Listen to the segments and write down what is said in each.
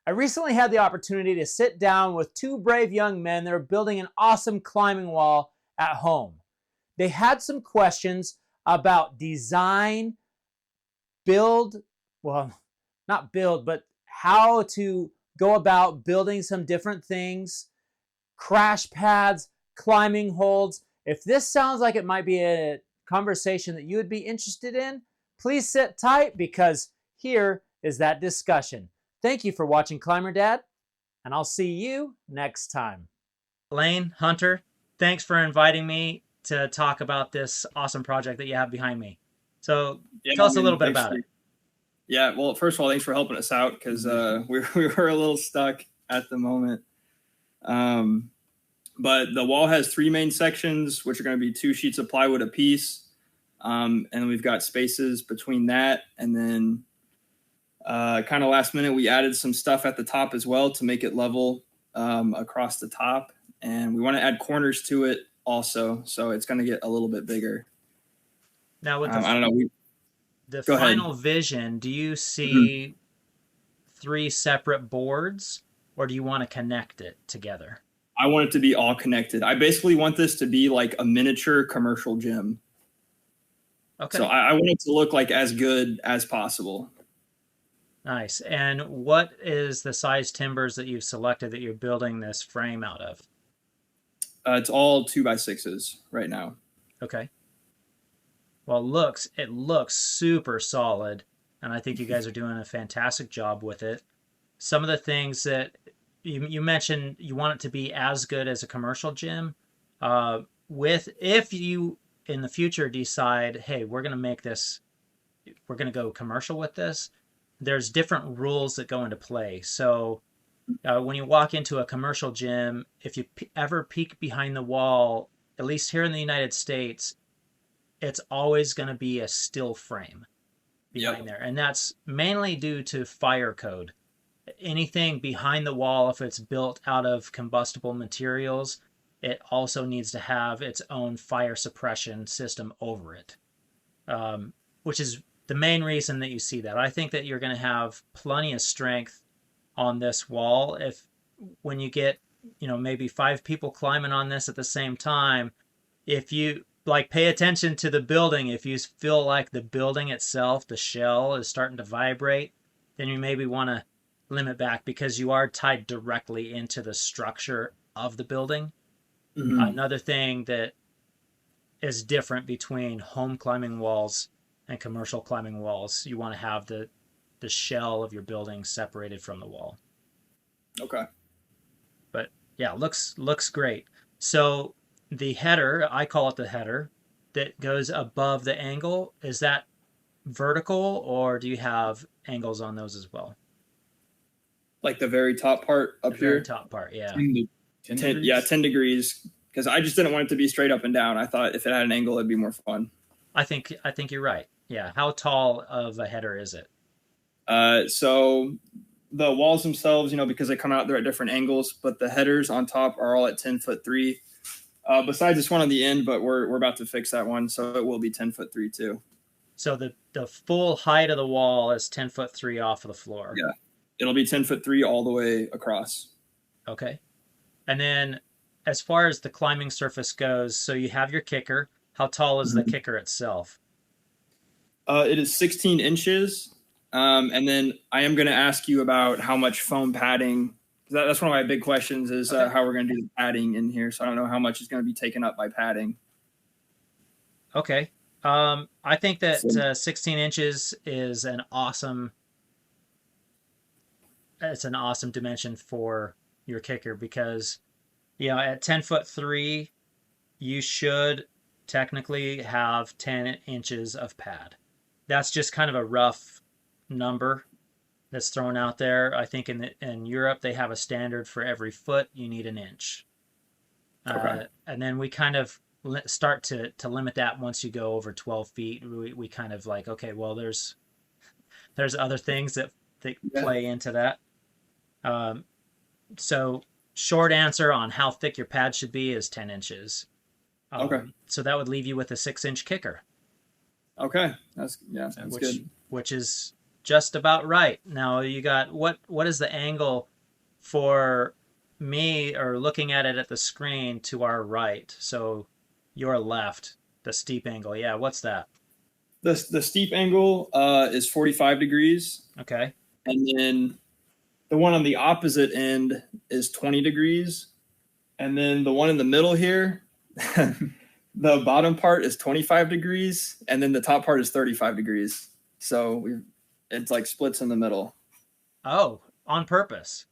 I recently had the opportunity to sit down with two brave young men that are building an awesome climbing wall at home. They had some questions about design, build, well, not build, but how to go about building some different things, crash pads, climbing holds. If this sounds like it might be a conversation that you would be interested in, please sit tight because here is that discussion. Thank you for watching Climber Dad, and I'll see you next time. Lane, Hunter, thanks for inviting me to talk about this awesome project that you have behind me. So tell us a little bit about it. Yeah, well, first of all, thanks for helping us out because we were a little stuck at the moment. But the wall has three main sections, which are going to be 2 sheets of plywood apiece. And we've got spaces between that. And then kind of last minute, we added some stuff at the top as well to make it level across the top. And we want to add corners to it also. So it's going to get a little bit bigger. Now, with the, I don't know. The final vision, do you see 3 separate boards, or do you want to connect it together? I want it to be all connected. I basically want this to be like a miniature commercial gym. Okay. So I want it to look like as good as possible. Nice. And what is the size timbers that you've selected that you're building this frame out of? It's all 2x6s right now. Okay. Well, it looks super solid, and I think you guys are doing a fantastic job with it. Some of the things that you mentioned, you want it to be as good as a commercial gym. If you in the future decide, hey, we're going to go commercial with this, there's different rules that go into play. So when you walk into a commercial gym, if you ever peek behind the wall, at least here in the United States, it's always going to be a still frame behind there. And that's mainly due to fire code. Anything behind the wall, if it's built out of combustible materials, it also needs to have its own fire suppression system over it, which is the main reason that you see that. I think that you're going to have plenty of strength on this wall. When you get, maybe 5 people climbing on this at the same time, if you pay attention to the building, if you feel like the building itself, the shell is starting to vibrate, then you maybe want to limit back because you are tied directly into the structure of the building. Mm-hmm. Another thing that is different between home climbing walls and commercial climbing walls, you want to have the shell of your building separated from the wall. Okay. But yeah, looks great. So the header, I call it the header, that goes above the angle, is that vertical, or do you have angles on those as well? Like the very top part up here? Very top part, yeah. 10 degrees? Yeah, 10 degrees. Because I just didn't want it to be straight up and down. I thought if it had an angle, it'd be more fun. I think you're right. Yeah. How tall of a header is it? So the walls themselves, because they come out, they're at different angles, but the headers on top are all at 10'3". Besides this one on the end, but we're about to fix that one, so it will be 10'3" too. So the full height of the wall is 10'3" off of the floor. Yeah, it'll be 10'3" all the way across. Okay, and then as far as the climbing surface goes, so you have your kicker. How tall is the kicker itself? It is 16 inches, and then I am going to ask you about how much foam padding. That's one of my big questions is how we're going to do the padding in here. So I don't know how much is going to be taken up by padding. Okay. I think that 16 inches is an awesome dimension for your kicker because, at 10'3", you should technically have 10 inches of pad. That's just kind of a rough number that's thrown out there. I think in Europe they have a standard for every foot you need an inch. Okay. And then we kind of start to limit that once you go over 12 feet. We kind of like, okay, well there's other things that play into that. So short answer on how thick your pad should be is 10 inches. Okay. So that would leave you with a 6-inch kicker. Okay. That's good. Which is just about right. Now you got what is the angle for me, or looking at it at the screen to our right? So your left, the steep angle. Yeah, what's that? The steep angle is 45 degrees, Okay. and then the one on the opposite end is 20 degrees, and then the one in the middle here, the bottom part is 25 degrees, and then the top part is 35 degrees. So it's like splits in the middle. Oh, on purpose.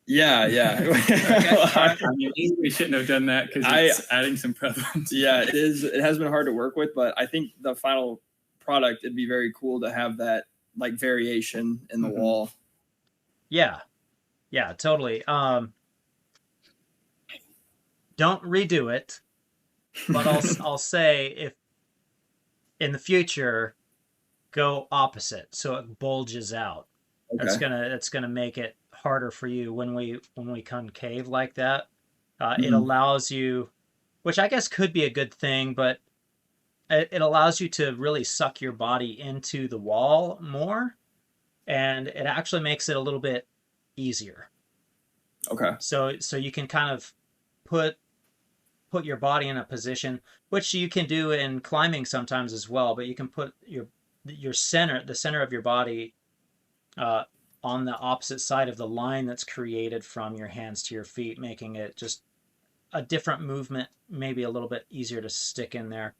Yeah. I mean, we shouldn't have done that because it's adding some prevalence. Yeah, it is. It has been hard to work with, but I think the final product, it'd be very cool to have that like variation in the wall. Yeah, totally. Don't redo it, but I'll say, if in the future, go opposite so it bulges out. Okay. That's gonna make it harder for you when we concave like that. It allows you, which I guess could be a good thing, but it allows you to really suck your body into the wall more, and it actually makes it a little bit easier. Okay. So you can kind of put your body in a position, which you can do in climbing sometimes as well, but you can put the center of your body on the opposite side of the line that's created from your hands to your feet, making it just a different movement, maybe a little bit easier to stick in there.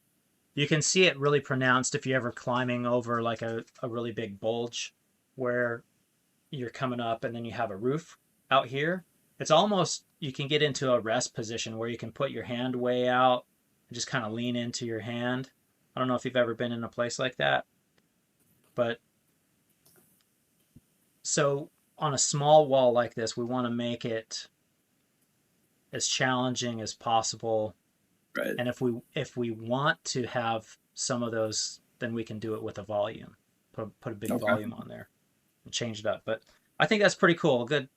You can see it really pronounced if you're ever climbing over like a really big bulge where you're coming up and then you have a roof out here. It's almost, you can get into a rest position where you can put your hand way out and just kind of lean into your hand. I don't know if you've ever been in a place like that, but so on a small wall like this, we want to make it as challenging as possible. Right. And if we want to have some of those, then we can do it with a volume. Put a big volume on there and change it up. But I think that's pretty cool. Good,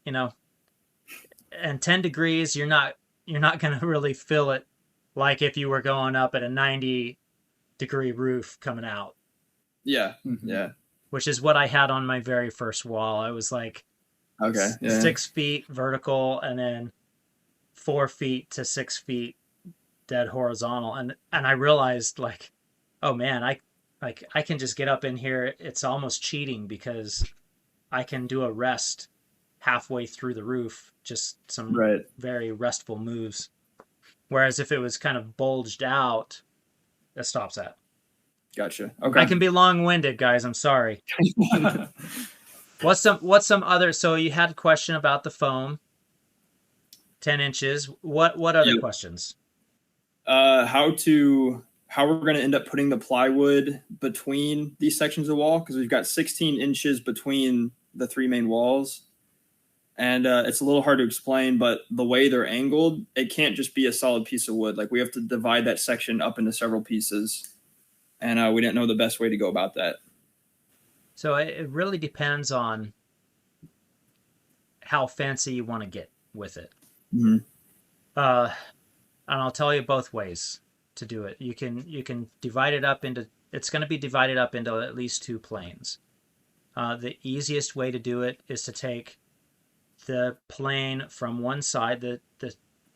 and 10 degrees, you're not going to really feel it like if you were going up at a 90-degree roof coming out. Yeah. Yeah. Which is what I had on my very first wall. I was like 6 feet vertical and then 4 feet to 6 feet dead horizontal. And I realized, like, oh man, I can just get up in here. It's almost cheating because I can do a rest halfway through the roof, just some very restful moves. Whereas if it was kind of bulged out, that stops that. Gotcha. Okay. I can be long-winded, guys. I'm sorry. What's some other? So you had a question about the foam, 10 inches. What other questions? How we're going to end up putting the plywood between these sections of wall, because we've got 16 inches between the three main walls, and it's a little hard to explain. But the way they're angled, it can't just be a solid piece of wood. Like, we have to divide that section up into several pieces. And we didn't know the best way to go about that. So it really depends on how fancy you want to get with it. Mm-hmm. And I'll tell you both ways to do it. You can divide it up into, it's going to be divided up into at least 2 planes. The easiest way to do it is to take the plane from one side, the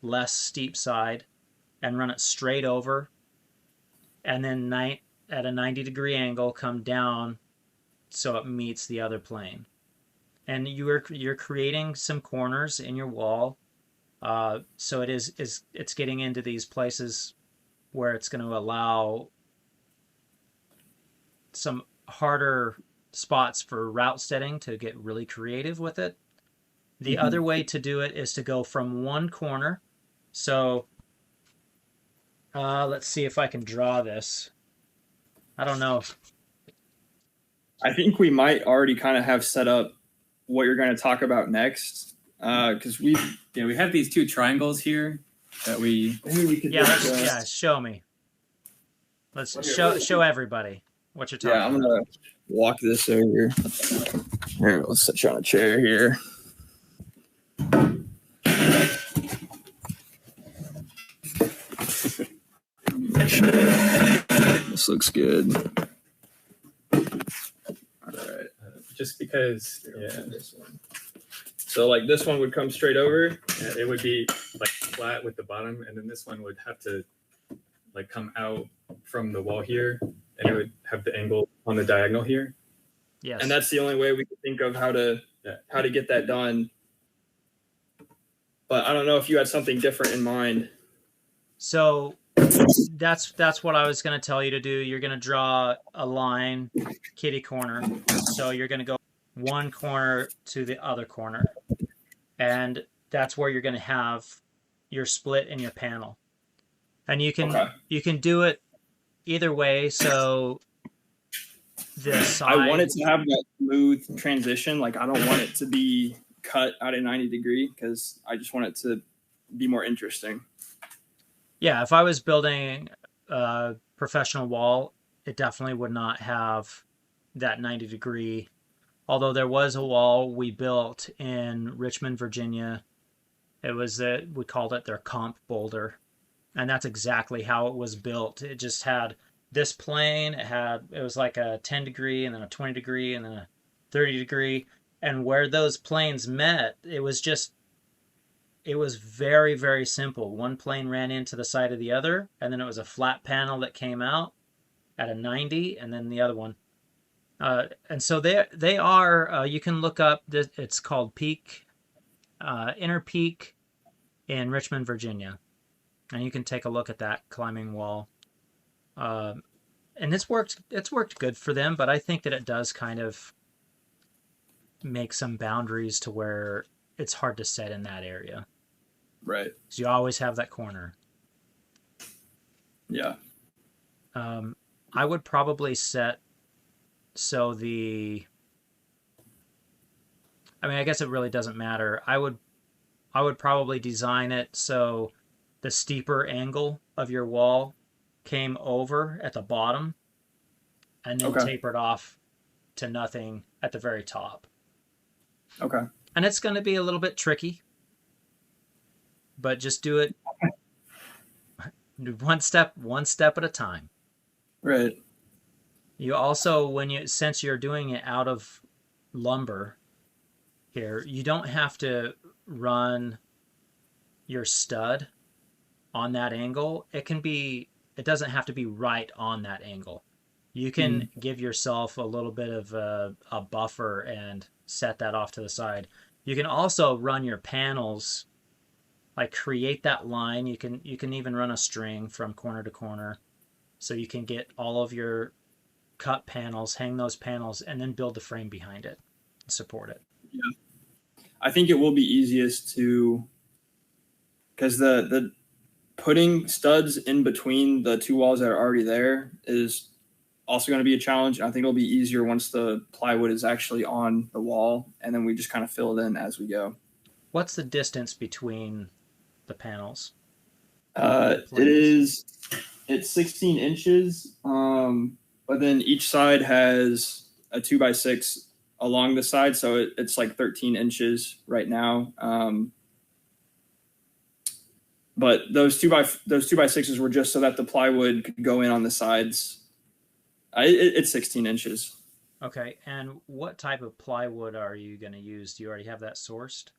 less steep side, and run it straight over, and then at a 90-degree angle, come down so it meets the other plane. And you're creating some corners in your wall, so it's getting into these places where it's going to allow some harder spots for route setting to get really creative with it. The other way to do it is to go from one corner. So let's see if I can draw this. I don't know. I think we might already kind of have set up what you're going to talk about next, because we have these 2 triangles here that we could show me. Let's show everybody what you're talking about. I'm gonna walk this over here. Let's sit you on a chair here. This looks good. All right. because This one. So like this one would come straight over. it would be like flat with the bottom, and then this one would have to like come out from the wall here, and it would have the angle on the diagonal here. Yes. And that's the only way we could think of how to get that done. But I don't know if you had something different in mind. So that's what I was going to tell you to do. You're going to draw a line, kitty corner. So you're going to go one corner to the other corner. And that's where you're going to have your split in your panel. And you can do it either way. So this side, I want it to have that smooth transition. Like I don't want it to be cut at a 90 degree because I just want it to be more interesting. Yeah, if I was building a professional wall, it definitely would not have that 90 degree. Although there was a wall we built in Richmond, Virginia. It was we called it their comp boulder. And that's exactly how it was built. It just had this plane. It was like a 10 degree and then a 20 degree and then a 30 degree. And where those planes met, it was very, very simple. One plane ran into the side of the other, and then it was a flat panel that came out at a 90, and then the other one. And so they are, you can look up, it's called Inner Peak in Richmond, Virginia. And you can take a look at that climbing wall. And it's worked good for them, but I think that it does kind of make some boundaries to where it's hard to set in that area. Right. So you always have that corner. Yeah. I would probably set so I guess it really doesn't matter. I would probably design it so the steeper angle of your wall came over at the bottom and then tapered off to nothing at the very top. Okay. And it's going to be a little bit tricky, but just do it one step at a time. Right. You also, since you're doing it out of lumber here, you don't have to run your stud on that angle. It doesn't have to be right on that angle. You can give yourself a little bit of a buffer and set that off to the side. You can also run your panels, like create that line. You can even run a string from corner to corner, so you can get all of your cut panels, hang those panels, and then build the frame behind it and support it. Yeah, I think it will be easiest because the putting studs in between the two walls that are already there is also going to be a challenge. I think it'll be easier once the plywood is actually on the wall, and then we just kind of fill it in as we go. What's the distance between the panels? It's 16 inches, but then each side has a 2x6 along the side, so it's like 13 inches right now. But those 2x6s were just so that the plywood could go in on the sides. It's 16 inches. Okay, and what type of plywood are you going to use? Do you already have that sourced?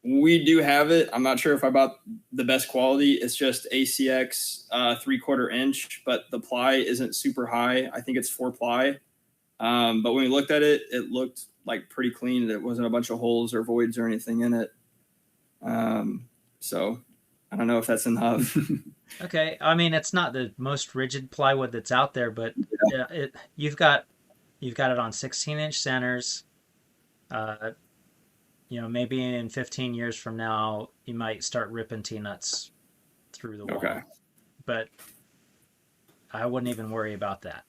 We do have it. I'm not sure if I bought the best quality. It's just ACX 3/4 inch, but the ply isn't super high. I think it's 4 ply. But when we looked at it, it looked like pretty clean. There wasn't a bunch of holes or voids or anything in it. So I don't know if that's enough. Okay, I mean, it's not the most rigid plywood that's out there, but you've got it on 16-inch centers. Maybe in 15 years from now, you might start ripping T-nuts through the wall. Okay. But I wouldn't even worry about that.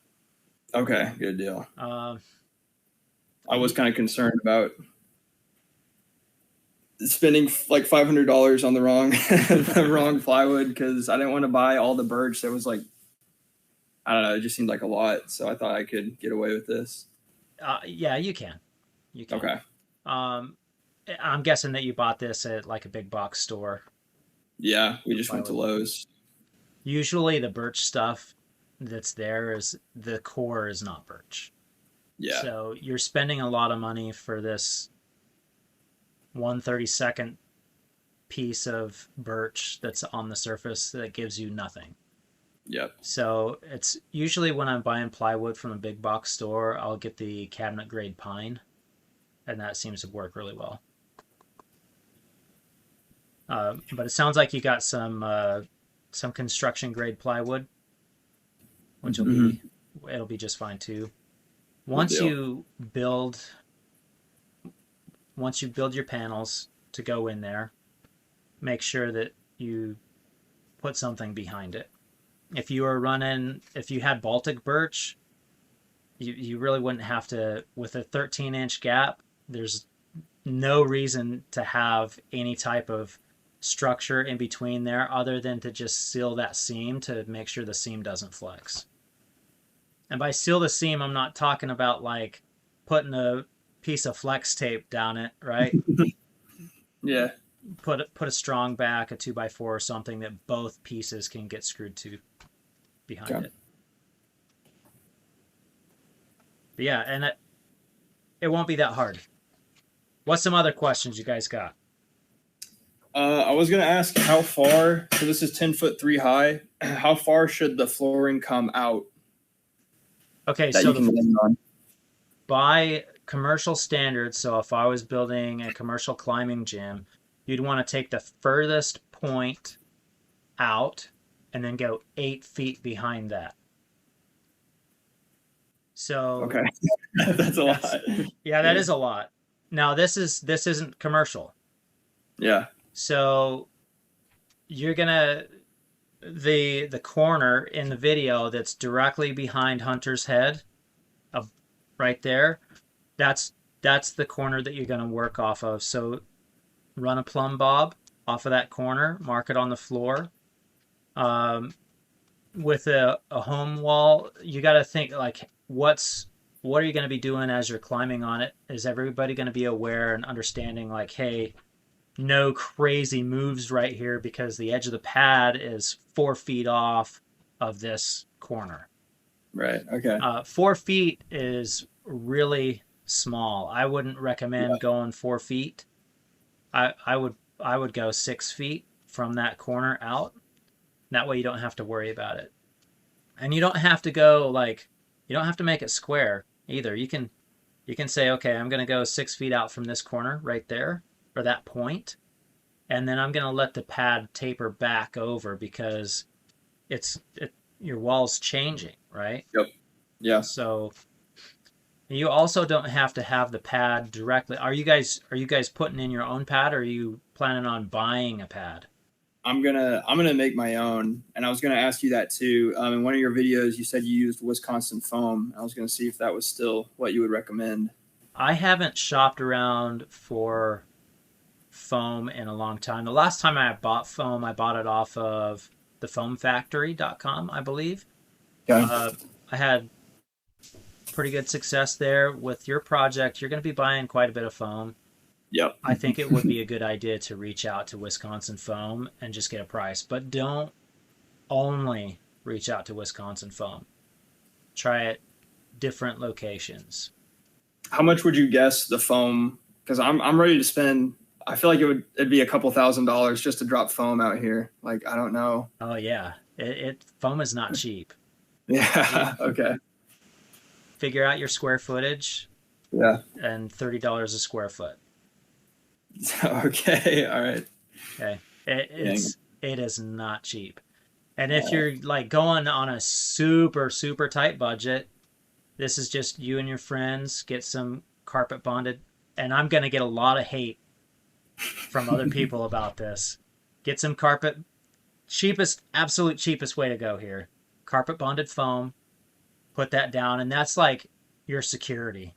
Okay, good deal. I was kind of concerned about spending like $500 on the wrong plywood because I didn't want to buy all the birch. That was like, I don't know, it just seemed like a lot. So I thought I could get away with this. Yeah, you can. Okay. I'm guessing that you bought this at like a big box store. Yeah, we just went to Lowe's. Usually the birch stuff that's there the core is not birch. Yeah. So you're spending a lot of money for this 1/32 piece of birch that's on the surface that gives you nothing. Yep. So it's usually when I'm buying plywood from a big box store, I'll get the cabinet grade pine, and that seems to work really well. But it sounds like you got some construction grade plywood, which will be it'll be just fine too. Once you build your panels to go in there, make sure that you put something behind it. If you had Baltic birch, you really wouldn't have to, with a 13-inch gap, there's no reason to have any type of structure in between there other than to just seal that seam to make sure the seam doesn't flex. And by seal the seam, I'm not talking about like putting a piece of flex tape down it, right? Yeah. Put a strong back, a 2x4 or something that both pieces can get screwed to behind it. But yeah, and it won't be that hard. What's some other questions you guys got? I was going to ask how far, so this is 10'3" high, how far should the flooring come out? Okay, that so you can land on? By commercial standards, so if I was building a commercial climbing gym, you'd want to take the furthest point out and then go 8 feet behind that. So okay, that's a lot. Yeah, that is a lot. Now this isn't commercial. Yeah. So you're gonna the corner in the video that's directly behind Hunter's head, right there. That's the corner that you're gonna work off of. So run a plumb bob off of that corner, mark it on the floor. With a home wall, you got to think like what are you going to be doing as you're climbing on it? Is everybody going to be aware and understanding like, hey, no crazy moves right here because the edge of the pad is 4 feet off of this corner. Right. Okay. 4 feet is really small. I wouldn't recommend going 4 feet. I would go 6 feet from that corner out. That way you don't have to worry about it. And you don't have to go you don't have to make it square either. You can say, okay, I'm going to go 6 feet out from this corner right there, or that point, and then I'm going to let the pad taper back over because your wall's changing, right? Yep. Yeah. So you also don't have to have the pad directly. Are you guys putting in your own pad, or are you planning on buying a pad? I'm gonna make my own, and I was gonna ask you that too. In one of your videos, you said you used Wisconsin foam. I was gonna see if that was still what you would recommend. I haven't shopped around for foam in a long time. The last time I bought foam, I bought it off of thefoamfactory.com, I believe. Okay. I had pretty good success there. With your project, you're going to be buying quite a bit of foam. Yep. I think it would be a good idea to reach out to Wisconsin Foam and just get a price. But don't only reach out to Wisconsin Foam. Try it different locations. How much would you guess the foam? Because I'm ready to spend. I feel like it'd be a couple $1,000s just to drop foam out here. Like, I don't know. Oh yeah, foam is not cheap. Yeah. Okay. Figure out your square footage. Yeah. And $30 a square foot. Okay. All right. Okay. It is not cheap. And if you're like going on a super, super tight budget, this is just you and your friends, get some carpet bonded. And I'm going to get a lot of hate from other people about this. Get some absolute cheapest way to go here. Carpet bonded foam, put that down, and that's like your security.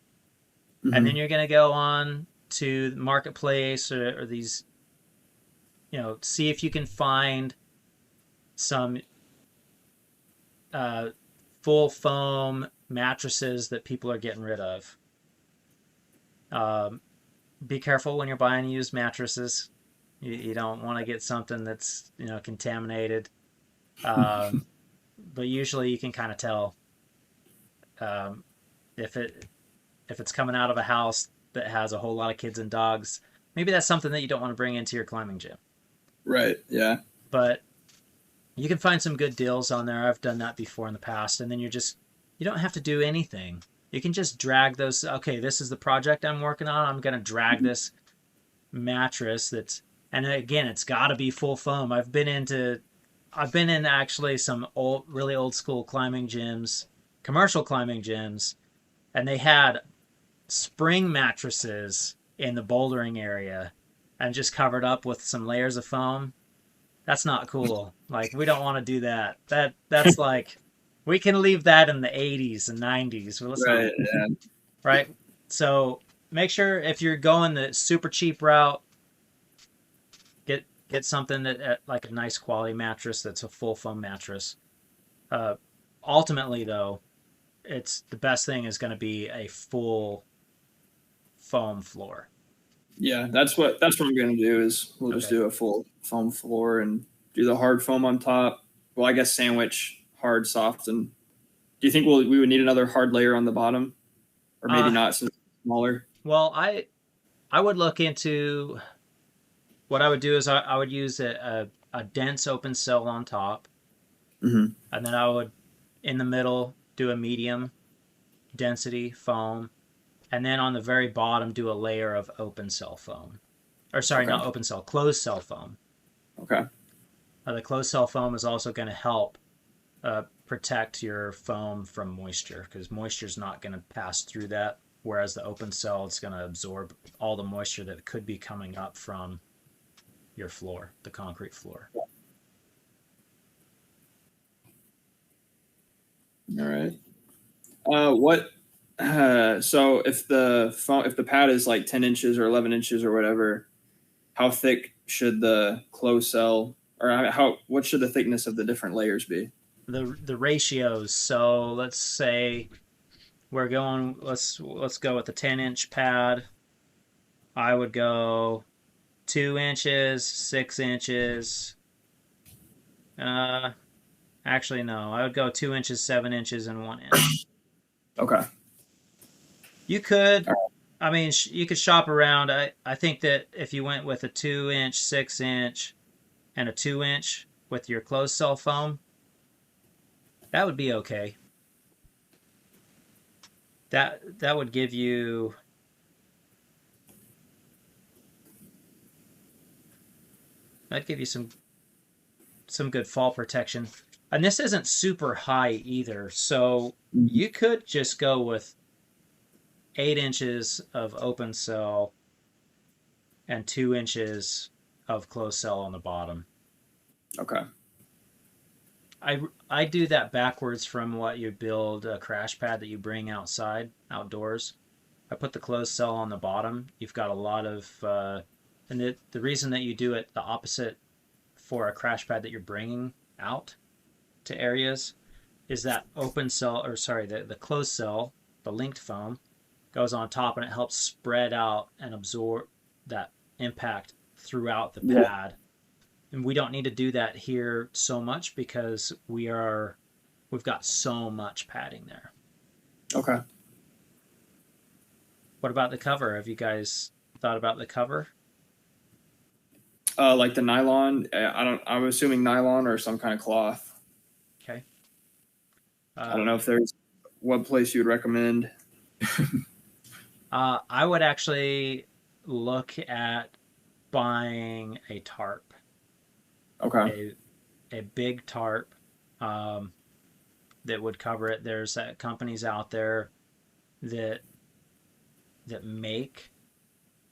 Mm-hmm. And then you're going to go on to the marketplace or these, see if you can find some full foam mattresses that people are getting rid of. Be careful when you're buying used mattresses. You don't want to get something that's contaminated. But usually you can kind of tell if if it's coming out of a house that has a whole lot of kids and dogs, maybe that's something that you don't want to bring into your climbing gym. Right. Yeah. But you can find some good deals on there. I've done that before in the past. And then you don't have to do anything. You can just drag those. Okay, this is the project I'm working on. I'm going to drag this mattress and again, it's got to be full foam. I've been in actually some really old school climbing gyms, commercial climbing gyms, and they had spring mattresses in the bouldering area and just covered up with some layers of foam. That's not cool. Like, we don't want to do that. That's like, we can leave that in the 80s and 90s. Well, Right. Yeah. right? So make sure if you're going the super cheap route, get something that like a nice quality mattress that's a full foam mattress. Ultimately, though, it's the best thing is going to be a full foam floor. Yeah, that's what I'm gonna do. Is we'll just Okay. do a full foam floor and do the hard foam on top. Well, I guess sandwich hard, soft, and do you think we would need another hard layer on the bottom, or maybe not since it's smaller? Well, I would look into what I would do is I would use a dense open cell on top, Mm-hmm. and then I would in the middle do a medium density foam, and then on the very bottom do a layer of open cell foam. Or sorry, Okay. not open cell, closed cell foam. Okay. The closed cell foam is also going to help protect your foam from moisture, because moisture is not going to pass through that, whereas the open cell is going to absorb all the moisture that could be coming up from your floor, the concrete floor. All right. So if the pad is like 10 inches or 11 inches or whatever, how thick should the closed cell, or what should the thickness of the different layers be? The ratios. So let's say we're going. Let's go with the 10-inch pad. I would go 2 inches, 6 inches. Actually, no. I would go 2 inches, 7 inches, and 1 inch. Okay. You could, I mean, you could shop around. I think that if you went with a 2-inch, 6-inch, and a 2-inch with your closed cell foam, that would be okay. That would give you some good fall protection. And this isn't super high either, so you could just go with 8 inches of open cell and 2 inches of closed cell on the bottom. Okay. I do that backwards from what you build a crash pad that you bring outdoors. I put the closed cell on the bottom. You've got a lot of, and the reason that you do it the opposite for a crash pad that you're bringing out to areas is that open cell, or sorry, the closed cell, the linked foam, goes on top and it helps spread out and absorb that impact throughout the pad. And we don't need to do that here so much because we've got so much padding there. Okay. What about the cover? Have you guys thought about the cover? Like the nylon, I'm assuming nylon or some kind of cloth. Okay. I don't know if there's one place you would recommend. I would actually look at buying a tarp. Okay. A big tarp that would cover it. There's companies out there that make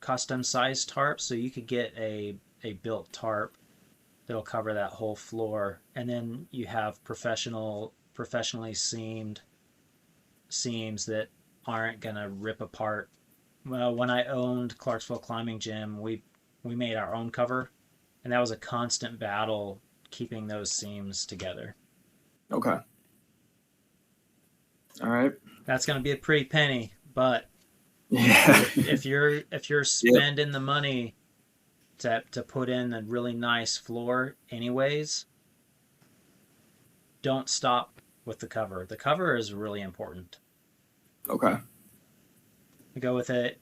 custom sized tarps, so you could get a built tarp that'll cover that whole floor, and then you have professionally seamed seams that aren't gonna rip apart. Well, when I owned Clarksville Climbing Gym, we made our own cover, and that was a constant battle keeping those seams together. Okay. All right. That's going to be a pretty penny, but Yeah. if you're spending the money to put in a really nice floor anyways, don't stop with the cover. The cover is really important. Okay. Go with a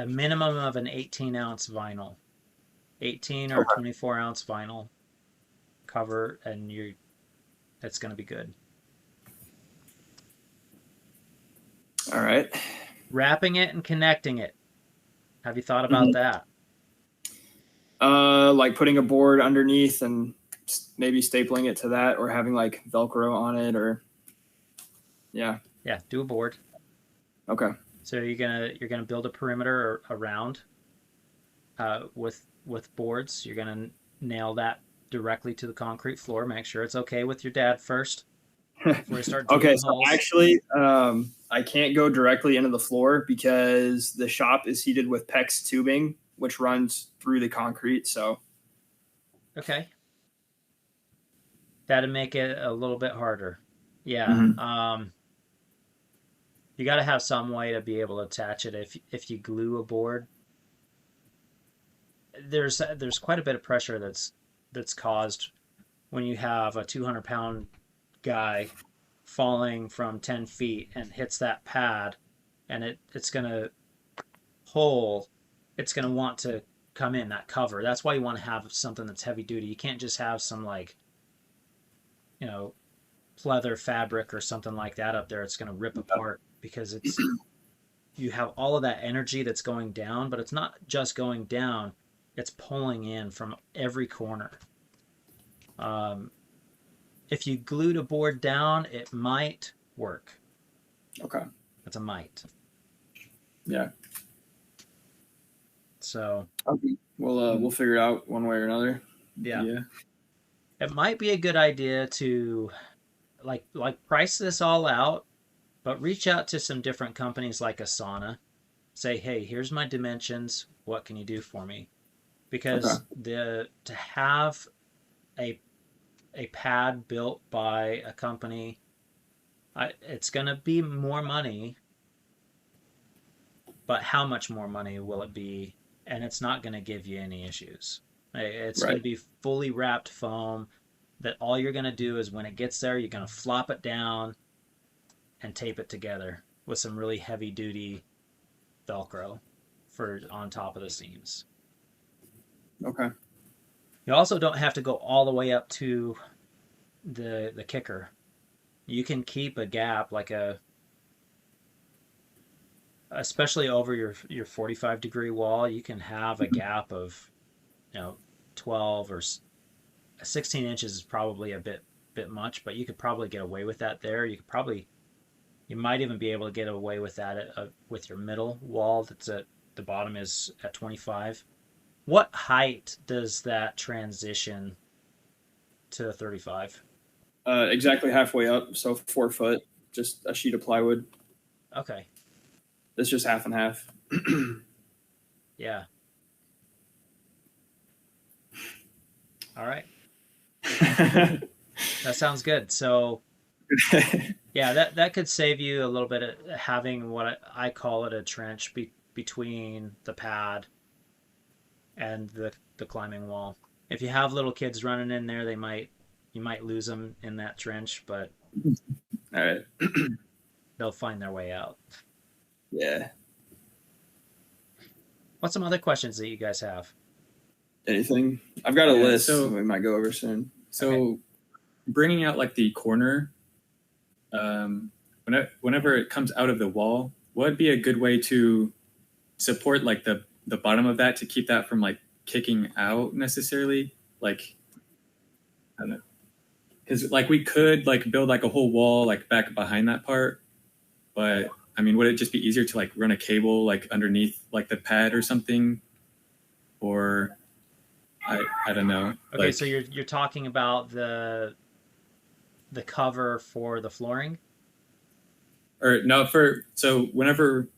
minimum of an 18-ounce vinyl, 18 or Okay. 24-ounce vinyl cover, and it's going to be good. All right. Wrapping it and connecting it. Have you thought about that? Like putting a board underneath and maybe stapling it to that, or having like Velcro on it, or yeah. Yeah, do a board. Okay. So you're gonna build a perimeter around with boards. You're gonna nail that directly to the concrete floor. Make sure it's okay with your dad first before you start digging Okay, so holes. actually, I can't go directly into the floor because the shop is heated with PEX tubing, which runs through the concrete. So Okay. That'd make it a little bit harder. Yeah. Mhm. You got to have some way to be able to attach it. If you glue a board, there's quite a bit of pressure that's caused when you have a 200-pound guy falling from 10 feet and hits that pad, and it's gonna pull. It's gonna want to come in that cover. That's why you want to have something that's heavy duty. You can't just have some like, you know, pleather fabric or something like that up there. It's gonna rip apart because you have all of that energy that's going down, but it's not just going down, it's pulling in from every corner. If you glued a board down, it might work. Okay. That's a might. Yeah. So Okay. We'll figure it out one way or another. yeah. It might be a good idea to like price this all out, but reach out to some different companies like Asana. Say, hey, here's my dimensions. What can you do for me? Because to have a pad built by a company, it's going to be more money, but how much more money will it be? And it's not going to give you any issues. It's going to be fully wrapped foam that all you're going to do is when it gets there, you're going to flop it down and tape it together with some really heavy duty Velcro for on top of the seams. Okay. You also don't have to go all the way up to the kicker. You can keep a gap like especially over your 45-degree wall, you can have a gap of 12 or 16 inches is probably a bit much, but you could probably get away with that there. You might even be able to get away with that with your middle wall that's at the bottom is at 25. What height does that transition to 35? Exactly halfway up, so 4 foot, just a sheet of plywood. Okay. It's just half and half. Yeah. All right. That sounds good. So yeah, that could save you a little bit of having what I call it a trench between the pad and the climbing wall. If you have little kids running in there, you might lose them in that trench, but all right. They'll find their way out. Yeah. What's some other questions that you guys have? Anything? I've got a list so we might go over soon. So bringing out like the corner, whenever it comes out of the wall, what would be a good way to support like the bottom of that to keep that from like kicking out necessarily? Like, I don't know. Because like we could like build like a whole wall like back behind that part, but I mean, would it just be easier to like run a cable like underneath like the pad or something? Or I don't know. Okay, like, so you're talking about the cover for the flooring? Or no, so whenever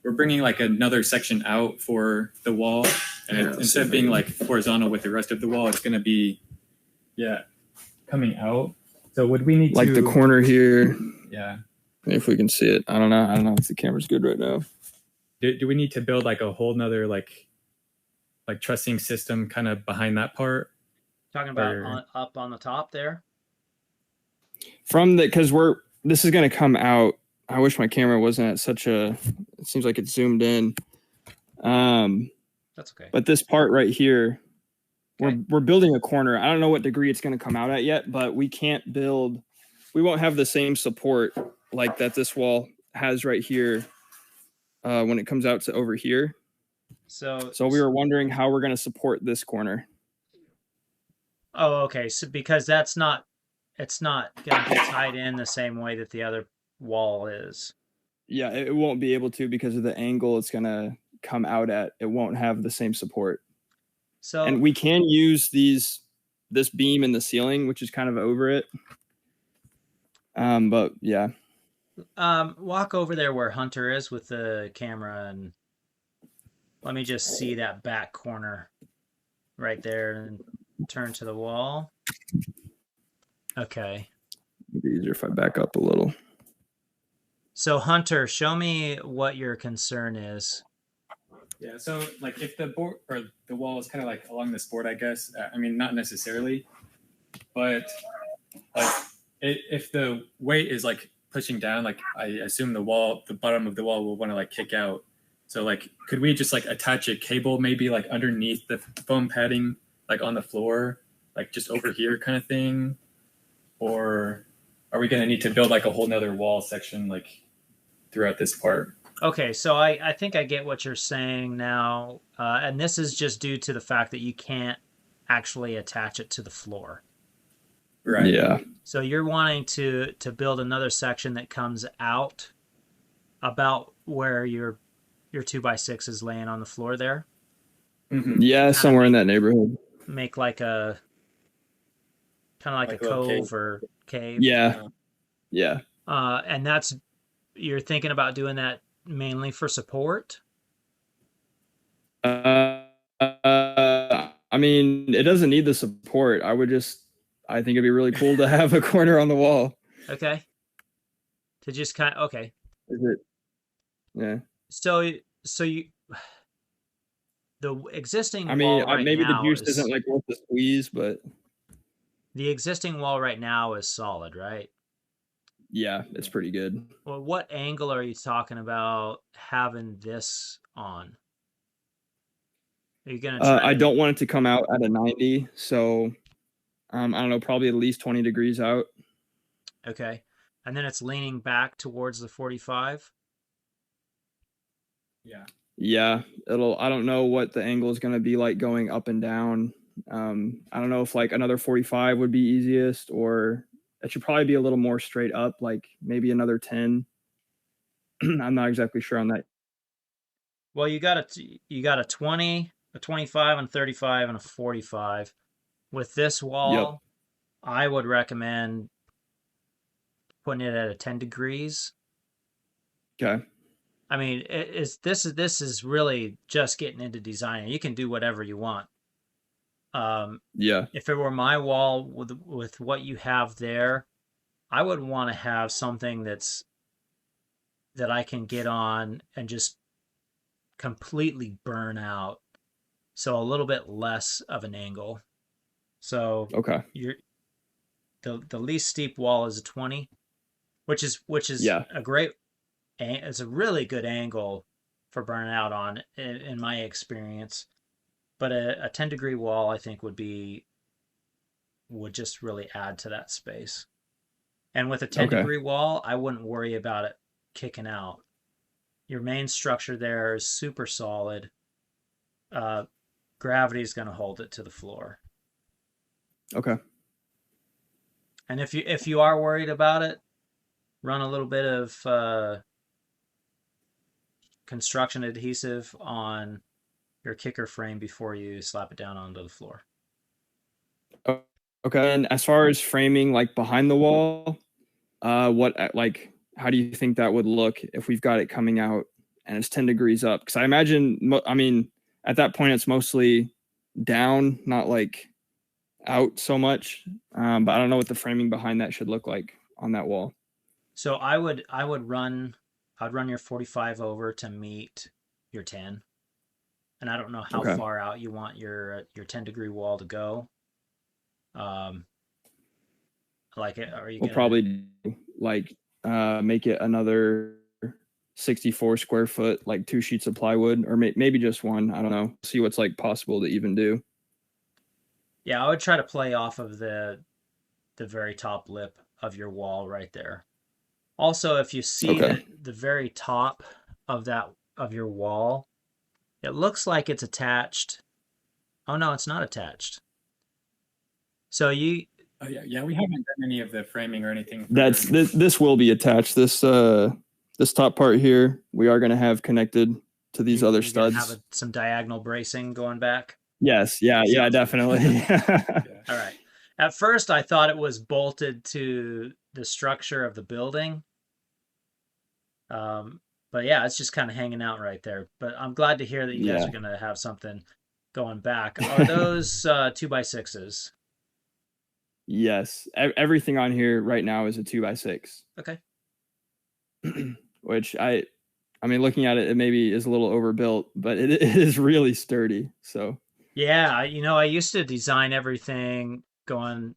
we're bringing like another section out for the wall, and instead of being like horizontal with the rest of the wall, it's going to be coming out. So would we need like to the corner here? Yeah. If we can see it, I don't know if the camera's good right now. Do we need to build like a whole nother like trussing system kind of behind that part? Talking about up on the top there? From because this is going to come out I wish my camera wasn't at such a. It seems like it's zoomed in. That's okay. But this part right here, Okay. we're building a corner. I don't know what degree it's going to come out at yet, but we can't build. We won't have the same support like that this wall has right here when it comes out to over here. So we were wondering how we're going to support this corner. Oh, okay. So because it's not going to be tied in the same way that the other wall is. Yeah, it won't be able to because of the angle it's going to come out at. It won't have the same support. So and we can use this beam in the ceiling, which is kind of over it. But yeah. Walk over there where Hunter is with the camera, and let me just see that back corner right there, and turn to the wall. Okay. It'd be easier if I back up a little. So Hunter, show me what your concern is. Yeah, so like if the board or the wall is kind of like along this board, I guess. I mean, not necessarily, but like if the weight is like pushing down, like I assume the bottom of the wall will want to like kick out. So like, could we just like attach a cable maybe like underneath the foam padding, like on the floor, like just over here kind of thing? Or are we going to need to build like a whole nother wall section like throughout this part? Okay, so I think I get what you're saying now. And this is just due to the fact that you can't actually attach it to the floor. Right. Yeah. So you're wanting to build another section that comes out about where your 2x6 is laying on the floor there. Mm-hmm. Yeah, somewhere in that neighborhood. Make like a kind of like a cove or cave. Yeah. Yeah. And you're thinking about doing that mainly for support? I mean, it doesn't need the support. I think it'd be really cool to have a corner on the wall. Okay. To just kind of, okay. Is it? Yeah. So you, the existing I mean, wall right maybe now the juice isn't like worth the squeeze, but the existing wall right now is solid, right? yeah, it's pretty good. Well, what angle are you talking about having this on? Are you gonna try I don't want it to come out at a 90, so I don't know, probably at least 20 degrees out. Okay. And then it's leaning back towards the 45? Yeah. Yeah, I don't know what the angle is going to be like going up and down. I don't know if like another 45 would be easiest, or it should probably be a little more straight up, like maybe another 10. I'm not exactly sure on that. Well, you got a 20, a 25, and 35, and a 45. With this wall, Yep. I would recommend putting it at a 10 degrees. Okay. I mean, this is really just getting into designing. You can do whatever you want. Yeah. If it were my wall with what you have there, I would want to have something that I can get on and just completely burn out. So a little bit less of an angle. So Okay. the least steep wall is a 20, which is Yeah. it's a really good angle for burning out on in my experience. But a 10-degree wall, I think, would just really add to that space. And with a 10-degree wall, I wouldn't worry about it kicking out. Your main structure there is super solid. Gravity is going to hold it to the floor. Okay. And if you are worried about it, run a little bit of construction adhesive on your kicker frame before you slap it down onto the floor. Okay. And as far as framing, like behind the wall, how do you think that would look if we've got it coming out and it's 10 degrees up? Because I imagine, at that point it's mostly down, not like out so much. But I don't know what the framing behind that should look like on that wall. So I'd run your 45 over to meet your 10. And I don't know how far out you want your 10-degree wall to go. Are you? We'll probably do like make it another 64 square foot, like 2 sheets of plywood, or maybe just one. I don't know. See what's like possible to even do. Yeah, I would try to play off of the very top lip of your wall right there. Also, if you see Okay. the very top of that of your wall, it looks like it's attached. Oh no, it's not attached. So you Oh yeah, yeah. We haven't done any of the framing or anything. That's this will be attached. This top part here, we are going to have connected to these other you're gonna studs. have some diagonal bracing going back. Yes, yeah, definitely. Yeah. All right. At first, I thought it was bolted to the structure of the building. But yeah, it's just kind of hanging out right there. But I'm glad to hear that you guys Yeah. are going to have something going back. Are those 2x6s? Yes, everything on here right now is a 2x6. Okay. Which I mean, looking at it, it maybe is a little overbuilt, but it is really sturdy. So Yeah, I used to design everything going.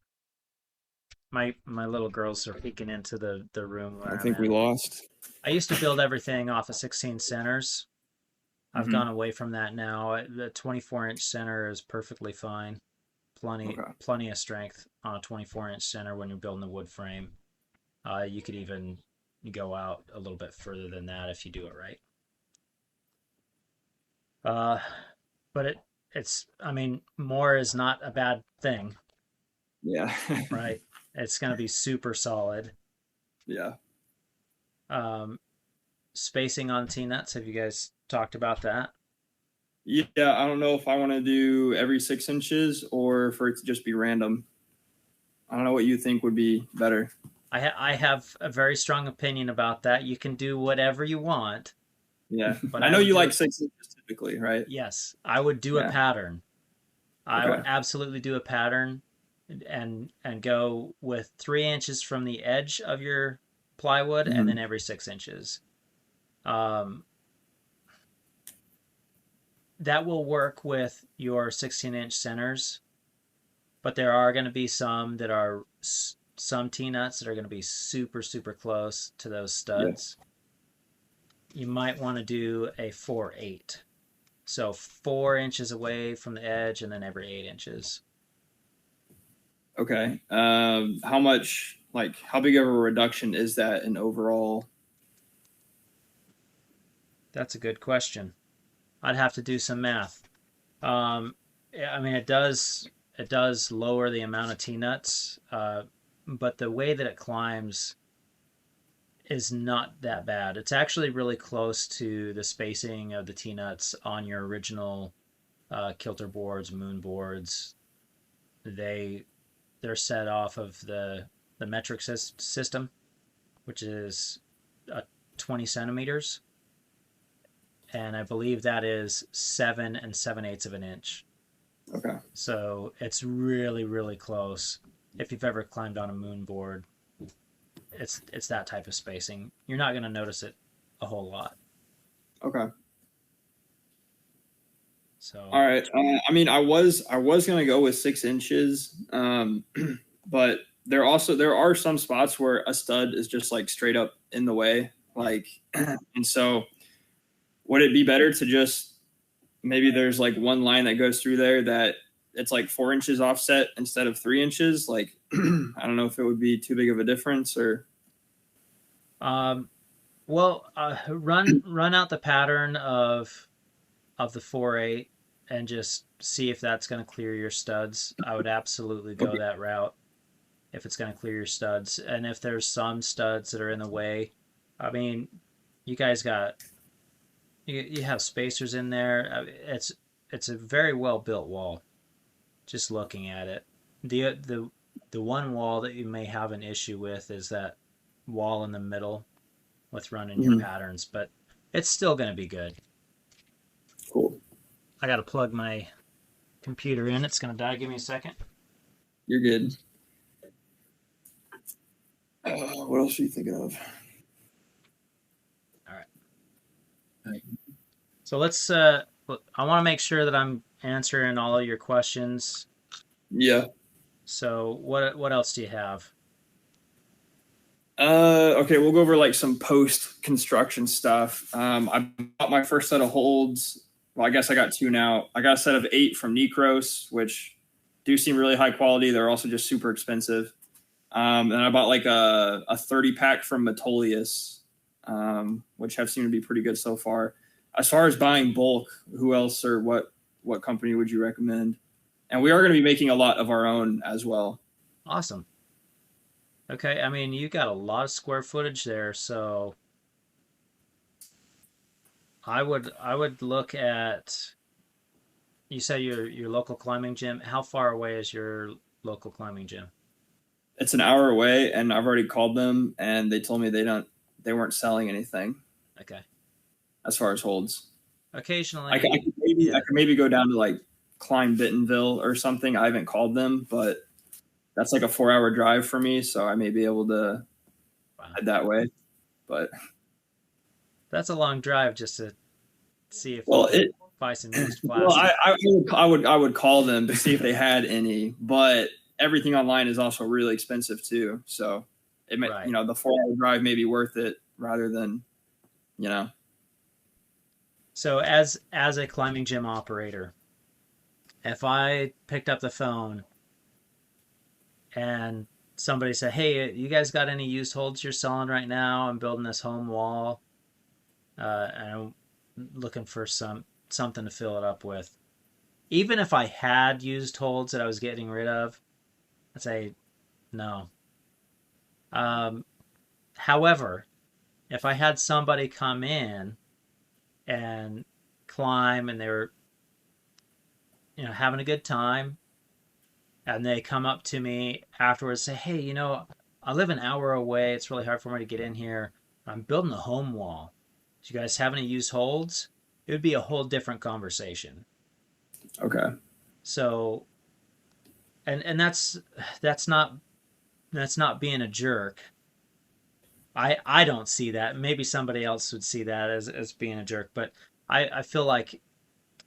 My little girls are peeking into the room where I I'm think we at. lost. I used to build everything off of 16 centers. I've Mhm. gone away from that now. The 24-inch center is perfectly fine. Plenty of strength on a 24-inch center when you're building the wood frame. You could even go out a little bit further than that if you do it right. But it's I mean, more is not a bad thing, Yeah. right? It's going to be super solid. Yeah. Spacing on T-nuts, have you guys talked about that? Yeah, I don't know if I want to do every 6 inches or for it to just be random. I don't know what you think would be better. I have a very strong opinion about that. You can do whatever you want. Yeah, But I know you like 6 inches typically, right? Yes, I would do a pattern. I would Okay. absolutely do a pattern and go with 3 inches from the edge of your plywood and then every 6 inches. That will work with your 16-inch centers, but there are going to be some that are some T-nuts that are going to be super, super close to those studs. You might want to do a 4/8. So 4 inches away from the edge and then every 8 inches. Okay. How much, like, how big of a reduction is that in overall? That's a good question. I'd have to do some math. I mean, it does lower the amount of T-nuts, but the way that it climbs is not that bad. It's actually really close to the spacing of the T-nuts on your original kilter boards, moon boards. They're set off of the metric system, which is 20 centimeters, and I believe that is 7 7/8 of an inch. Okay. So it's really, really close. If you've ever climbed on a moon board, it's that type of spacing. You're not going to notice it a whole lot. Okay. So all right. I mean, I was gonna go with 6 inches, but there are some spots where a stud is just like straight up in the way, like, and so would it be better to just maybe there's like one line that goes through there that it's like 4 inches offset instead of 3 inches? Like, I don't know if it would be too big of a difference or. Well, run out the pattern of the 4/8 and just see if that's going to clear your studs. I would absolutely go that route if it's going to clear your studs. And if there's some studs that are in the way, I mean, you guys got you have spacers in there. It's a very well built wall. Just looking at it, the one wall that you may have an issue with is that wall in the middle with running your patterns, but it's still going to be good. Cool. I got to plug my computer in. It's going to die. Give me a second. You're good. What else are you thinking of? All right. So let's. I want to make sure that I'm answering all of your questions. Yeah. So what else do you have? Okay, we'll go over like some post construction stuff. I bought my first set of holds. Well, I guess I got two now. I got a set of 8 from Necros, which do seem really high quality. They're also just super expensive. And I bought like a 30 pack from Metolius, which have seemed to be pretty good so far. As far as buying bulk, who else or what company would you recommend? And we are going to be making a lot of our own as well. Awesome. Okay, I mean, you got a lot of square footage there, so I would look at, you said your local climbing gym. How far away is your local climbing gym? It's an hour away, and I've already called them, and they told me they weren't selling anything Okay. as far as holds. I Occasionally, could maybe yeah, I could maybe go down to like Climb Bentonville or something. I haven't called them, but that's like a 4-hour drive for me, so I may be able to wow. head that way. But That's a long drive just to see if you well, can it buy some used well plastic. I would call them to see if they had any, but everything online is also really expensive too. So it may Right. the 4-hour drive may be worth it rather than you know. So as a climbing gym operator, if I picked up the phone and somebody said, "Hey, you guys got any used holds you're selling right now? I'm building this home wall, and I'm looking for something to fill it up with." Even if I had used holds that I was getting rid of, I'd say no. Um, However, if I had somebody come in and climb and they were, having a good time, and they come up to me afterwards and say, "Hey, I live an hour away. It's really hard for me to get in here. I'm building a home wall. Do you guys have any used holds?" It would be a whole different conversation. Okay. So, and that's not that's not being a jerk. I don't see that. Maybe somebody else would see that as being a jerk, but I feel like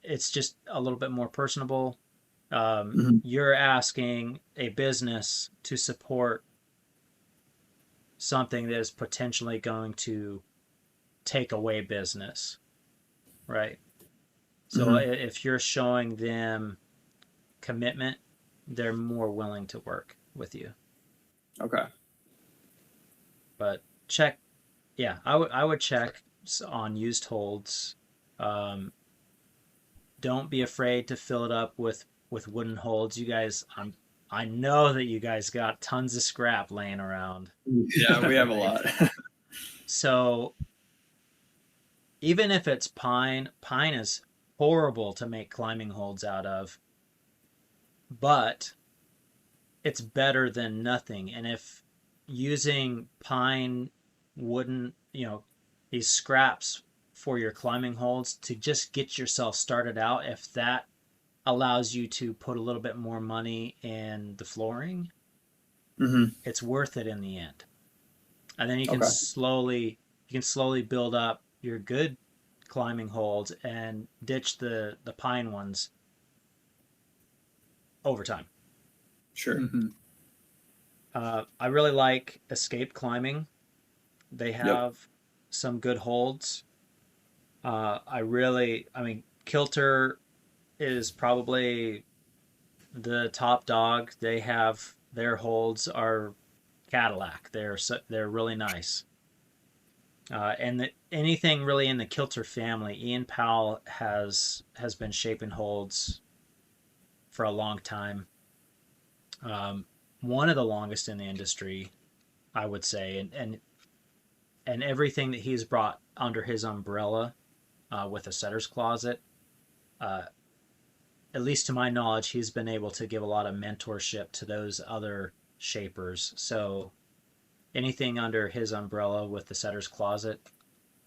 it's just a little bit more personable. Mhm. You're asking a business to support something that is potentially going to take away business, right? So Mhm. if you're showing them commitment, they're more willing to work with you. Okay. But check, yeah, I would check on used holds. Um, don't be afraid to fill it up with wooden holds. You guys, I know that you guys got tons of scrap laying around. Yeah, we have a Right? lot. So even if it's pine, pine is horrible to make climbing holds out of, but it's better than nothing. And if using pine, wooden, these scraps for your climbing holds to just get yourself started out, if that allows you to put a little bit more money in the flooring, Hmm. it's worth it in the end. And then Okay. you can slowly build up your good climbing holds and ditch the pine ones over time. Sure. Hmm. I really like Escape Climbing. They Yep. have some good holds. I mean, Kilter is probably the top dog. They have their holds are Cadillac. They're really nice. Anything really in the Kilter family, Ian Powell has been shaping holds for a long time. Um, One of the longest in the industry, I would say, and everything that he's brought under his umbrella with the Setter's Closet, uh, at least to my knowledge, he's been able to give a lot of mentorship to those other shapers. So anything under his umbrella with the Setter's Closet,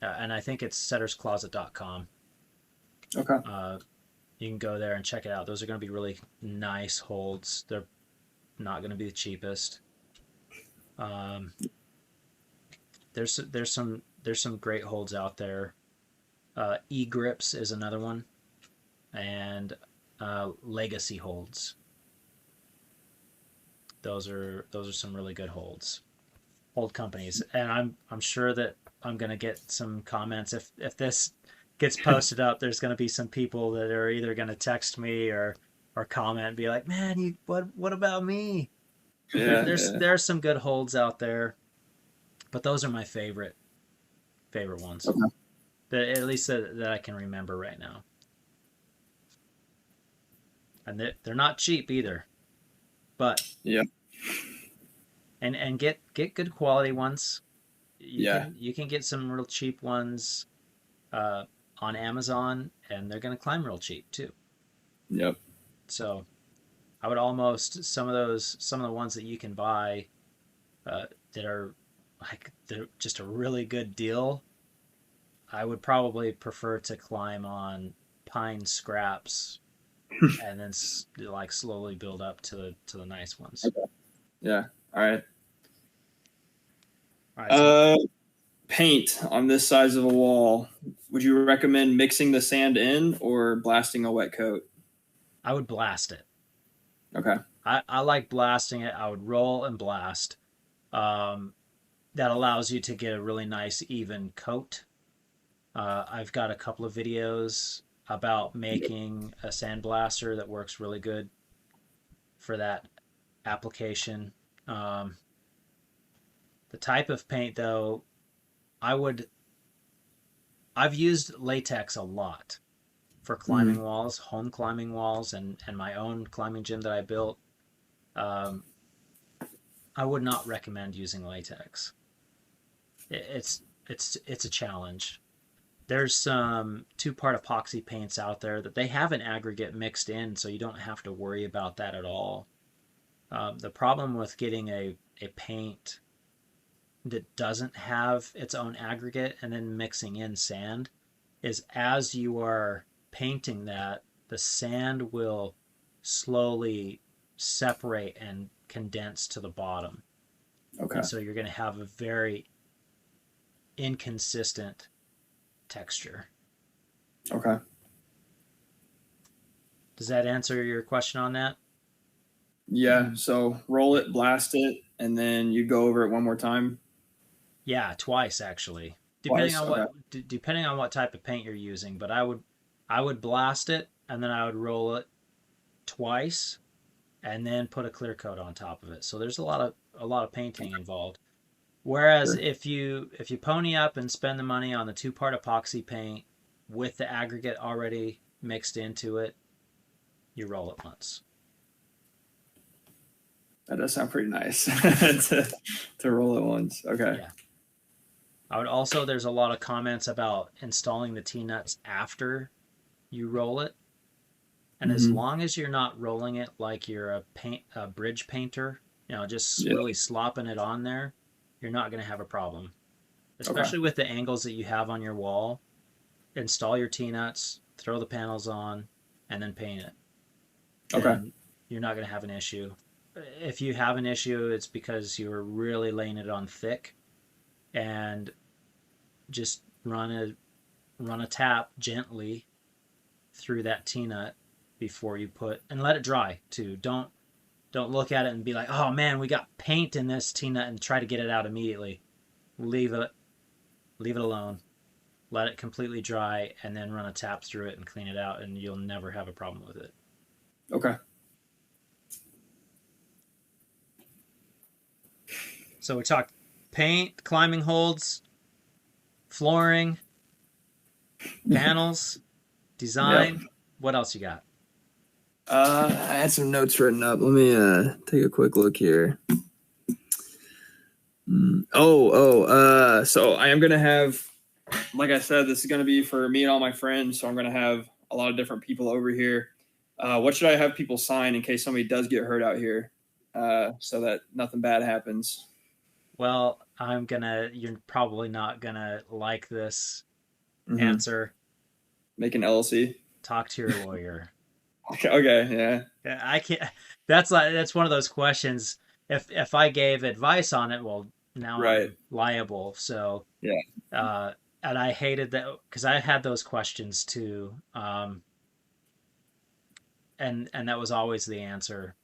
and I think it's setterscloset.com. Okay. You can go there and check it out. Those are going to be really nice holds. They're not going to be the cheapest. Um, there's some great holds out there. E Grips is another one, and Legacy holds. Those are some really good holds. hold companies, and I'm sure that I'm gonna get some comments if this gets posted up. There's gonna be some people that are either gonna text me or comment and be like, "Man, you what about me?" Yeah, yeah, There's some good holds out there, but those are my favorite ones. okay. That at least that I can remember right now, and they're not cheap either. But Yeah, and get good quality ones. yeah, You can get some real cheap ones uh, on Amazon, and they're going to climb real cheap too. yep, So I would almost some of the ones that you can buy that are like they're just a really good deal. I would probably prefer to climb on pine scraps and then like slowly build up to the nice ones. okay, yeah. All right. All right, so Paint on this size of a wall. Would you recommend mixing the sand in or blasting a wet coat? I would blast it. Okay. I like blasting it. I would roll and blast. Um, that allows you to get a really nice even coat. I've got a couple of videos about making a sandblaster that works really good for that application. Um, the type of paint, though, I would. I've used latex a lot for climbing walls, home climbing walls, and my own climbing gym that I built. Um, I would not recommend using latex. It's a challenge. There's some two-part epoxy paints out there that they have an aggregate mixed in, so you don't have to worry about that at all. The problem with getting a paint that doesn't have its own aggregate and then mixing in sand is as you are painting that, the sand will slowly separate and condense to the bottom. Okay. And so you're going to have a very inconsistent texture. Okay. Does that answer your question on that? Yeah. So roll it, blast it, and then you go over it one more time. Yeah, twice actually. Twice. Okay. Depending on what type of paint you're using, but I would blast it and then I would roll it twice and then put a clear coat on top of it. So there's a lot of painting involved. Whereas Sure. if you pony up and spend the money on the two-part epoxy paint with the aggregate already mixed into it, you roll it once. That does sound pretty nice to roll it once. Okay. Yeah. I would also there's a lot of comments about installing the T-nuts after you roll it. And as Mm-hmm. long as you're not rolling it like you're a bridge painter, just Yeah. really slopping it on there, you're not going to have a problem. Okay. Especially with the angles that you have on your wall. Install your T-nuts, throw the panels on, and then paint it. Okay. And you're not going to have an issue. If you have an issue, it's because you're really laying it on thick, and just run a tap gently through that T-nut before you put and let it dry too. Don't look at it and be like, "Oh man, we got paint in this T-nut," and try to get it out immediately. Leave it leave it alone. Let it completely dry and then run a tap through it and clean it out and you'll never have a problem with it. Okay. So we talked paint, climbing holds, flooring, panels, design. Yep. What else you got? I had some notes written up. Let me take a quick look here. So I am gonna have, like I said, this is gonna be for me and all my friends. So I'm gonna have a lot of different people over here. What should I have people sign in case somebody does get hurt out here, so that nothing bad happens? Well, you're probably not gonna like this Mm-hmm. answer. Make an LLC. Talk to your lawyer. Okay. Yeah. I can't. That's one of those questions. If I gave advice on it, well, now Right. I'm liable. So Yeah. And I hated that because I had those questions too. And that was always the answer.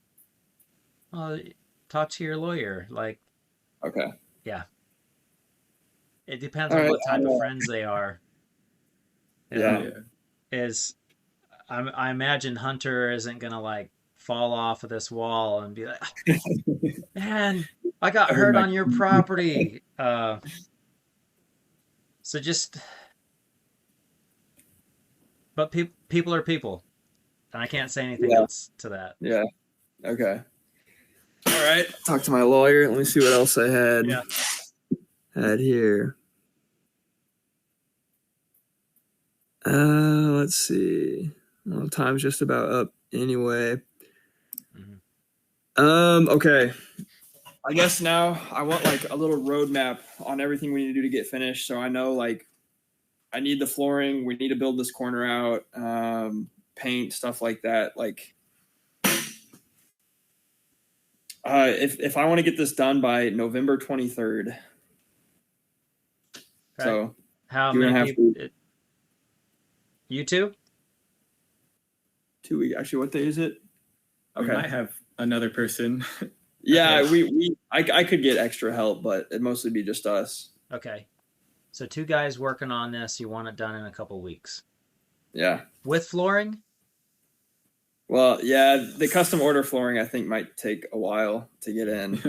Well, talk to your lawyer. Like Okay. Yeah. It depends All on right. what type of friends they are. Yeah. Yeah. Is I imagine Hunter isn't gonna like fall off of this wall and be like, man, I got I heard hurt my on your property. So just, but people are people, and I can't say anything Yeah. else to that. Yeah. Okay. All right. Talk to my lawyer. Let me see what else I Yeah. had here. Let's see. Well, time's just about up anyway. Okay. I guess now I want like a little roadmap on everything we need to do to get finished. So I know like I need the flooring. We need to build this corner out, paint, stuff like that. Like, if I want to get this done by November 23rd, Okay. so How you're gonna many have people? You two? 2 weeks. Actually, what day is it? We Okay. might have another person. Yeah, Okay. I could get extra help, but it'd mostly be just us. Okay. So 2 guys working on this. You want it done in a couple weeks Yeah. with flooring? Well, yeah, the custom order flooring I think might take a while to get in.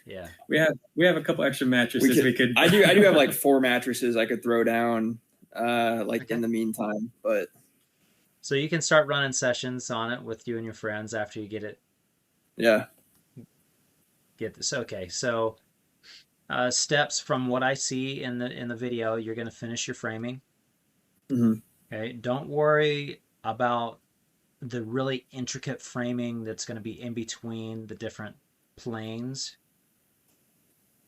Yeah. We have a couple extra mattresses we could. I do have like 4 mattresses I could throw down, Okay. in the meantime. But So you can start running sessions on it with you and your friends after you get it. yeah. Get this. Okay. So steps from what I see in the video, you're going to finish your framing. Mhm. Okay. Don't worry about the really intricate framing that's going to be in between the different planes.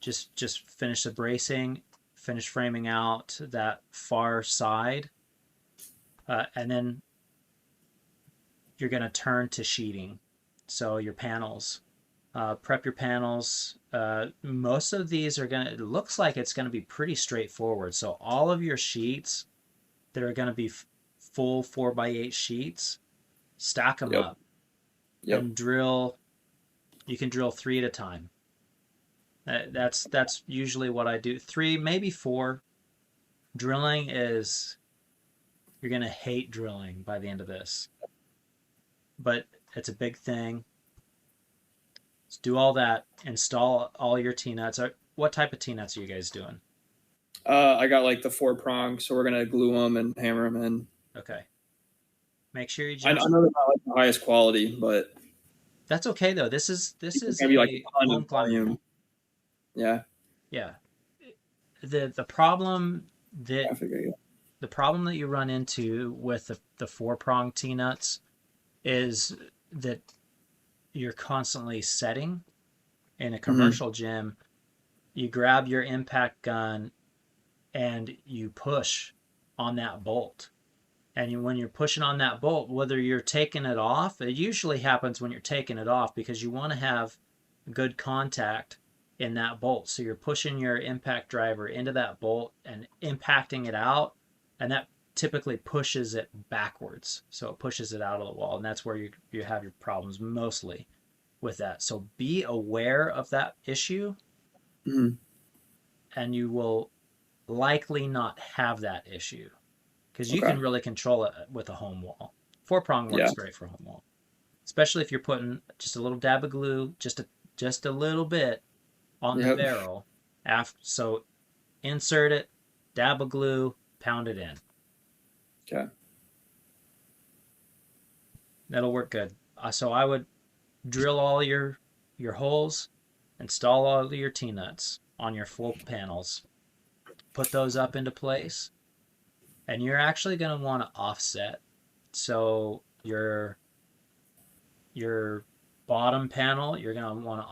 Just finish the bracing, finish framing out that far side, and then you're going to turn to sheeting. So your panels, prep your panels. Most of these are going to, it looks like it's going to be pretty straightforward. So all of your sheets that are going to be full 4x8 sheets, stack them up and drill. You can drill 3 at a time. That's usually what I do. 3, maybe 4. Drilling is, you're going to hate drilling by the end of this. But it's a big thing. Let's do all that. Install all your T-nuts. What type of T-nuts are you guys doing? I got like the 4 prongs, so we're gonna glue them and hammer them in. Okay. Make sure you just. I know they're not like the highest quality, but that's okay though. This is maybe like a a ton home of climbing. volume. Yeah. Yeah. The problem that I figure, yeah. the problem that you run into with the 4-prong T-nuts is that you're constantly setting. In a commercial gym, you grab your impact gun and you push on that bolt. And when you're pushing on that bolt, whether you're taking it off, it usually happens when you're taking it off because you want to have good contact in that bolt. So you're pushing your impact driver into that bolt and impacting it out, and that typically pushes it backwards. So it pushes it out of the wall, and that's where you have your problems mostly with that. So be aware of that issue, and you will likely not have that issue because you can really control it with a home wall. 4-prong works great for home wall, especially if you're putting just a little dab of glue, just a little bit on the barrel. So insert it, dab of glue, pound it in. Okay. That'll work good. So I would drill all your holes, install all of your T-nuts on your full panels, put those up into place, and you're actually going to want to offset. So your bottom panel, you're going to want to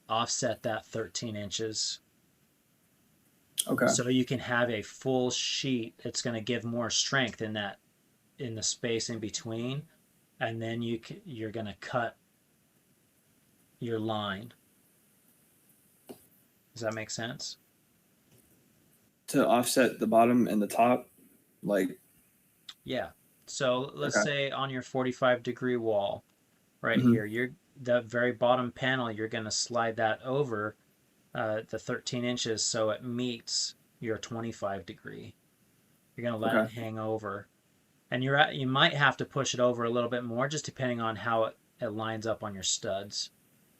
offset that 13 inches. Okay. So you can have a full sheet. It's going to give more strength in the space in between, and then you're going to cut your line. Does that make sense? To offset the bottom and the top, like. Yeah. So let's say on your 45-degree wall, right here, the very bottom panel, you're going to slide that over the 13 inches so it meets your 25 degree. You're going to let it Okay. hang over. And you might have to push it over a little bit more just depending on how it lines up on your studs.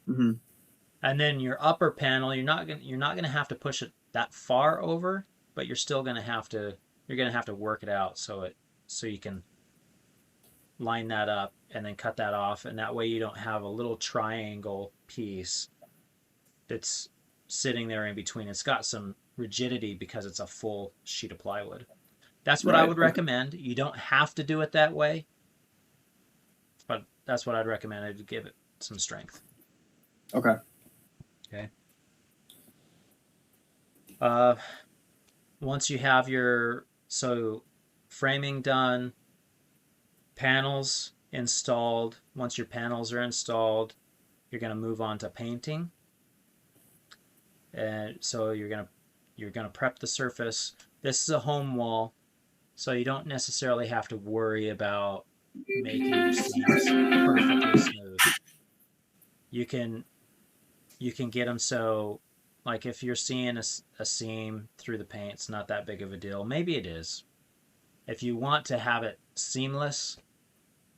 Hmm. And then your upper panel, you're not gonna have to push it that far over, but you're gonna have to work it out so you can line that up and then cut that off, and that way you don't have a little triangle piece that's sitting there in between. It's got some rigidity because it's a full sheet of plywood. That's what I Right. would recommend. You don't have to do it that way, but that's what I'd recommend to give it some strength. Okay. Okay. Once you have your framing done, panels installed. Once your panels are installed, you're going to move on to painting. And so you're going to prep the surface. This is a home wall, so you don't necessarily have to worry about making your seams perfectly smooth. You can get them so, like, if you're seeing a seam through the paint, it's not that big of a deal. Maybe it is. If you want to have it seamless,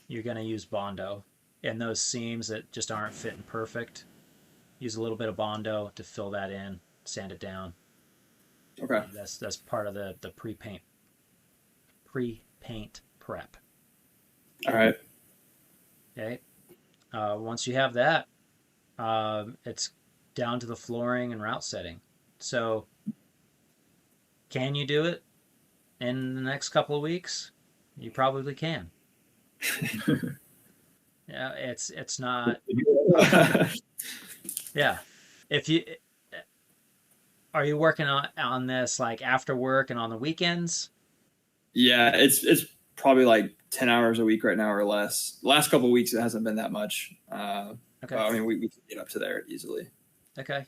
you're going to use Bondo. And those seams that just aren't fitting perfect, use a little bit of Bondo to fill that in, sand it down. Okay. That's part of the pre-paint prep. All right. Okay. Once you have that, it's down to the flooring and route setting. So, can you do it in the next couple of weeks? You probably can. Yeah, it's not. Yeah, if you are you working on this like after work and on the weekends? Yeah, it's probably like 10 hours a week right now or less. The last couple of weeks it hasn't been that much. Okay. I mean, we can get up to there easily. Okay.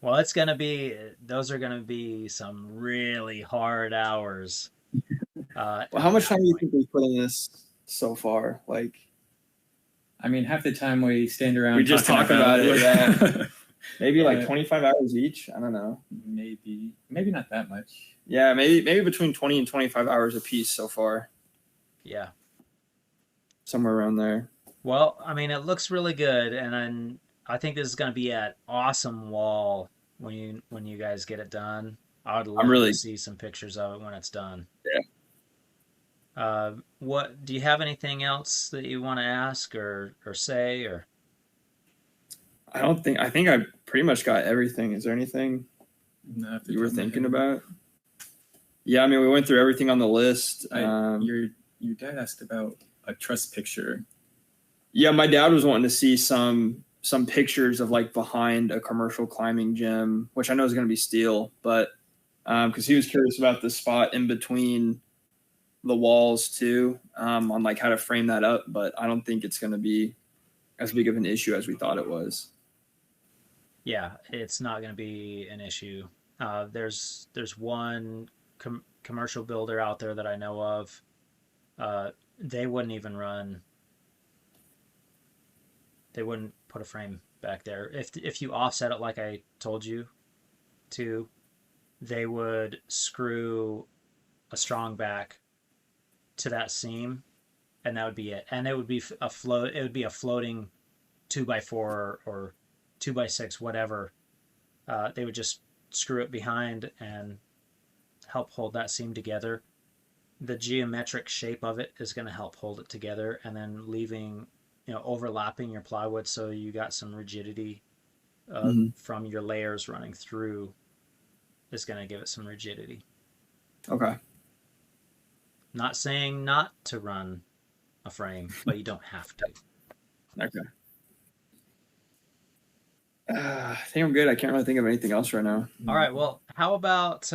Well, those are gonna be some really hard hours. Well, how much time do you think we put in this so far? Like, I mean, half the time we stand around. We just talking talk about it, yeah. maybe like 25 hours each. I don't know. maybe not that much. Yeah, maybe between 20 and 25 hours a piece so far, Yeah. somewhere around there. Well, I mean, it looks really good, and I think this is going to be an awesome wall when you guys get it done. I would love to see some pictures of it when it's done. Yeah. What do you have anything else that you want to ask or say or? I think I pretty much got everything. Is there anything you were thinking about? Yeah, I mean, we went through everything on the list. Your dad asked about a truss picture. Yeah, my dad was wanting to see some pictures of like behind a commercial climbing gym, which I know is going to be steel, but because he was curious about the spot in between the walls too, on like how to frame that up. But I don't think it's going to be as big of an issue as we thought it was. Yeah, it's not going to be an issue. There's one commercial builder out there that I know of. They wouldn't even run. They wouldn't put a frame back there. If you offset it like I told you to, they would screw a strong back to that seam, and that would be it. And it would be a float. It would be a floating 2x4 or 2x6, whatever. They would just screw it behind and help hold that seam together. The geometric shape of it is going to help hold it together, and then leaving, overlapping your plywood so you got some rigidity from your layers running through is going to give it some rigidity. Okay. Not saying not to run a frame, but you don't have to. Okay. I think I'm good. I can't really think of anything else right now. All right. Well, how about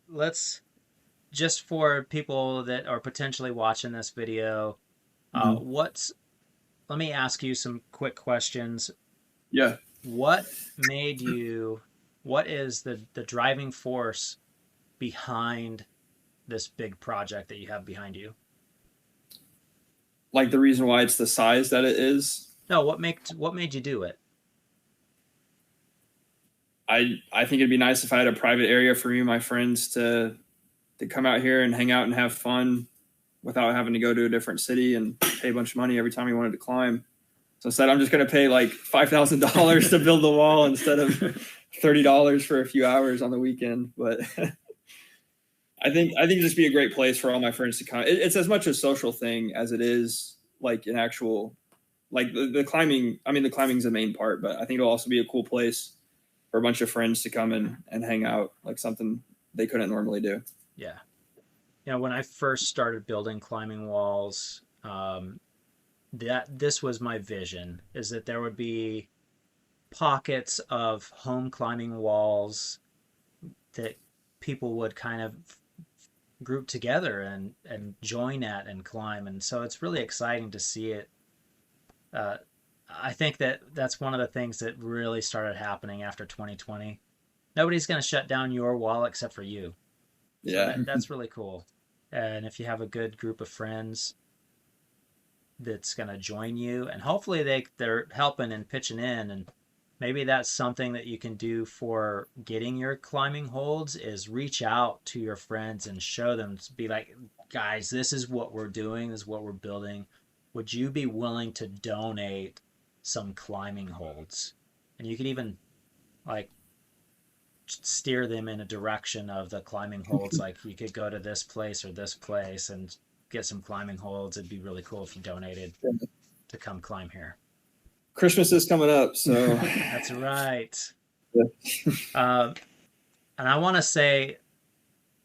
let's, just for people that are potentially watching this video, let me ask you some quick questions. Yeah. What is the driving force behind this big project that you have behind you? Like the reason why it's the size that it is? No, what made you do it? I think it'd be nice if I had a private area for me and my friends to come out here and hang out and have fun without having to go to a different city and pay a bunch of money every time we wanted to climb. So instead, I'm just going to pay like $5,000 to build the wall instead of $30 for a few hours on the weekend. But I think it'd just be a great place for all my friends to come. It's as much a social thing as it is like an actual, like the climbing. I mean, the climbing's the main part, but I think it'll also be a cool place for a bunch of friends to come and hang out, like something they couldn't normally do. Yeah. When I first started building climbing walls, this was my vision, is that there would be pockets of home climbing walls that people would kind of group together and join at and climb. And so it's really exciting to see it. I think that's one of the things that really started happening after 2020. Nobody's going to shut down your wall except for you. Yeah. So that's really cool. And if you have a good group of friends that's going to join you, and hopefully they're helping and pitching in, and maybe that's something that you can do for getting your climbing holds, is reach out to your friends and show them, be like, guys, this is what we're doing, this is what we're building. Would you be willing to donate some climbing holds? And you could even like steer them in a direction of the climbing holds. Like you could go to this place or this place and get some climbing holds. It'd be really cool if you donated to come climb here. Christmas is coming up, so that's right. And I want to say,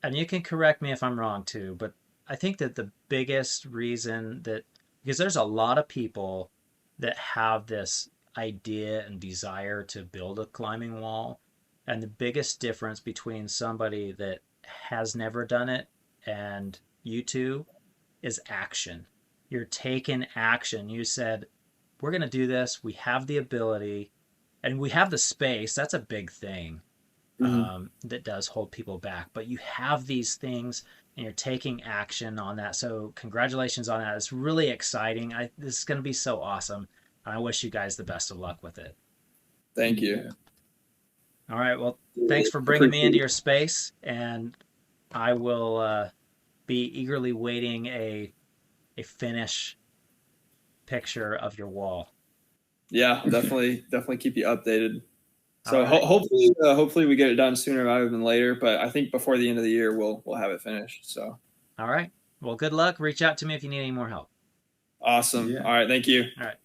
and you can correct me if I'm wrong too, but I think that the biggest reason that, because there's a lot of people that have this idea and desire to build a climbing wall, and the biggest difference between somebody that has never done it and you two is action. You're taking action. You said, we're going to do this. We have the ability and we have the space. That's a big thing that does hold people back. But you have these things and you're taking action on that. So congratulations on that. It's really exciting. This is going to be so awesome. And I wish you guys the best of luck with it. Thank you. All right. Well, thanks for bringing me into your space. And I will be eagerly waiting a finish picture of your wall. Yeah, definitely keep you updated. So right. hopefully we get it done sooner rather than later, but I think before the end of the year we'll have it finished. So all right. Well, good luck. Reach out to me if you need any more help. Awesome. Yeah. All right, thank you. All right.